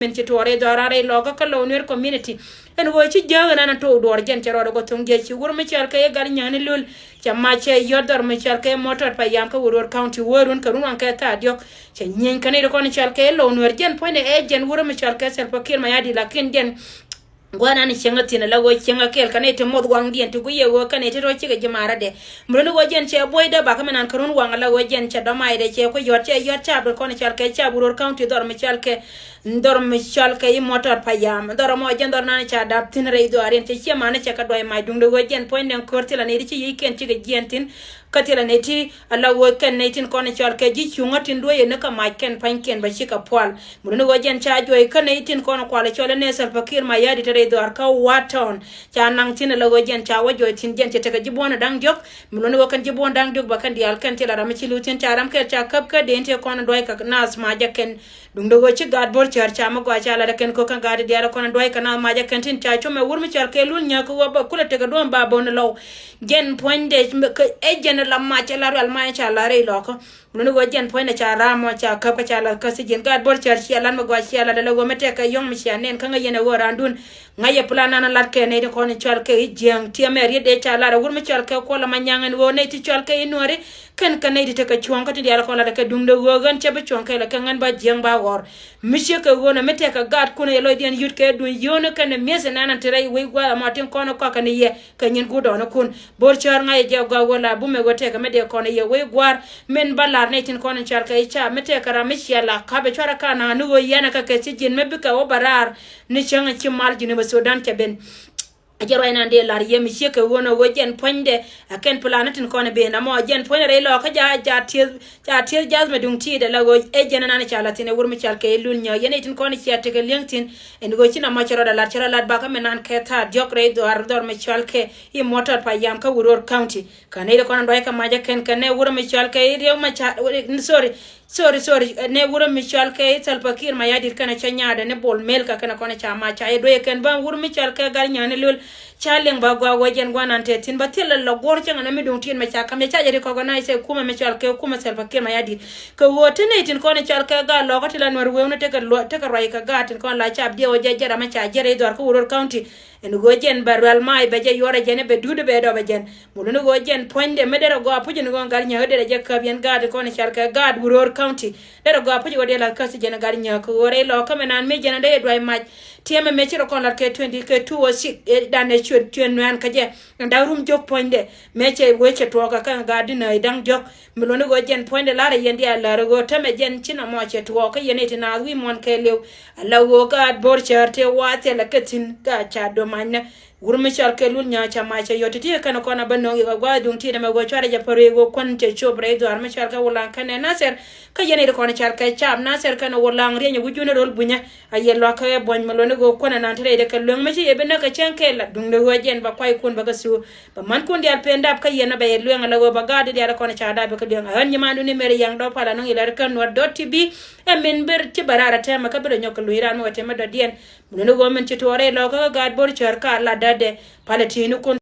men ci tore dorare loga ka lonwer community en wo ci janga na to dor gen ci rodo go tonge ci wur mi cial kay gar ñani lul ci ma ci yodor mi cial kay motor pa yam ka wur county worun ka run ka ta diok ci ñen kanay ko ni cial kay lonwer gen point e gen wur mi cial kay sel pakir ma yadi la ken gen gwana ni chenga tina la go chenga kel kanay te mod wang dien to go yewo kanay te ro ci ga jamaara de mreno go gen ci boy da ba ka menan karun wang la go gen ci do may de ci ko yot ci ko ni cial kay ci wur county dor mi cial kay ndor mi cial kay motor payam ndor mo gen dor nan ci adap tin rey do arien ci ci mana ci ka doy may dung go gen point den korti la ne ci yi ken ci ga gentin katila neti ala wo ken netin kono cial ke ji chungatin do ye naka ma ken panken ba chika pwal murno go jen cha joy ken netin kono kwala chole ne sal fakir ma yadi tere do arka waton cha nang tin la go jen cha wo joy tin jen te ga jibona dang jok murno go kan jibona dang jok ba kan dial ken tela ram ci lutin cha ram ke cha kap ka den te kono doy ka nas ma ja ken dung do go ci gad bor char cha ma go cha la ken ko kan gad dial kono doy ka na ma ja ken tin cha chome wurmi chal ke lul nya ko ba kula te ga do ba bon law gen point de e jen la ma cha la ma cha la re lo ko no go jen point cha ra mo cha ka ka cha la ka si jen gad bor char chi la ma go chi la da go mete ka yong mi cha nen ka nga yene wo randun ngaye plan na lat ke ne ko ni chal ke jeng ti mer ye de cha la wur mi chal ke ko la ma nyangen wo ne ti chal ke inore ken ka ne te ka chuan ka ti ya ko la ka dung de wo gan che ba chuan ke la ka ngan ba jeng ba wor mi che ka wo na mete ka gad ku ne lo den yut ke du yo ne ka ne mes na na tere we gwa ma tin ko no ka ne ye ka nyin gu do no kun bor char ngaye je ga wala bu me go te ka me de ko ne ye we gwar men balar ne tin ko ne chal ka cha mete ka ra mi che la ka be chara ka na nu wo yana ka ke ti jin me bi ka wo barar ni changa chi mal jini ba Sudan ke ben ajaro ina de lar yemi sheke wono wojen ponde aken planatin kono be na mo jen ponde re lo ka ja tir jazme dung ti de lago e jena na chala tine wurmi chalke lul nyo yene tin kono ci ateke lengtin en go china ma charo da lar chara lat ba ka menan ke ta jokre do ar dor me chalke i motor pa yam ka wuror county kanai de kono doy ka ma ja ken ken ne wurmi chalke rew ma sorry ne wurmi chalke salpakir ma yadir kana chanya da ne bol mel ka kana kono cha ma cha e do ken ban wurmi chalke gar nyane lul chaleng ba gwa wajen gwanan te tin batil la gor changa na mi dun tin ma cha kam cha jari ko gona sai kuma me chalke kuma selfa ke ma yadi ko wote ne tin ko ne chalke ga lo ko tilan war wewno te ka rai ka ga tin ko la cha abdi o jara ma cha jere do ko wuror county en go jen barwal mai be je yora jene be dude be do be jen mulu go jen ponde medero go apuje go gar nya de je ka bien ga ko ne chalke ga wuror county de go apuje go de la kasi jene gar nya ko wore lo ko menan me jene de do mai tieme me chiro ko la ke 20 ke 2 o 6 dane chuen nan kaje ndawrum jok ponde meche weche to ka kan gadina idang jok milone go jen ponde la yendi ala go teme jen china mo che to ka yene tina wi mon ke lew ala go ga bor charte wate la katin ka cha do manne wurmi chalke lul nya cha ma cha yotiti kana kona banno ga gwa dung ti me go chare ja pare go kon te chobre do arma chalka wala kana naser ka yene de kona chalka cha naser kana wala ngre nya wujune rol bunya ayelo ka bon malone go kona nan tere de ka lung me ci be na ka chenke la dung de hojen ba kwai kun ba ka su ba man kun dial pendap ka yena ba yelo ngala go ba gade dial kona cha da be ka den han nyama du ni mere yang do pala no ilar kan war do tibi e min ber ci barara tema ka be nyok lu iran mo tema do dien mun go men ci tore lo ka gad bor char ka la de palatinu kun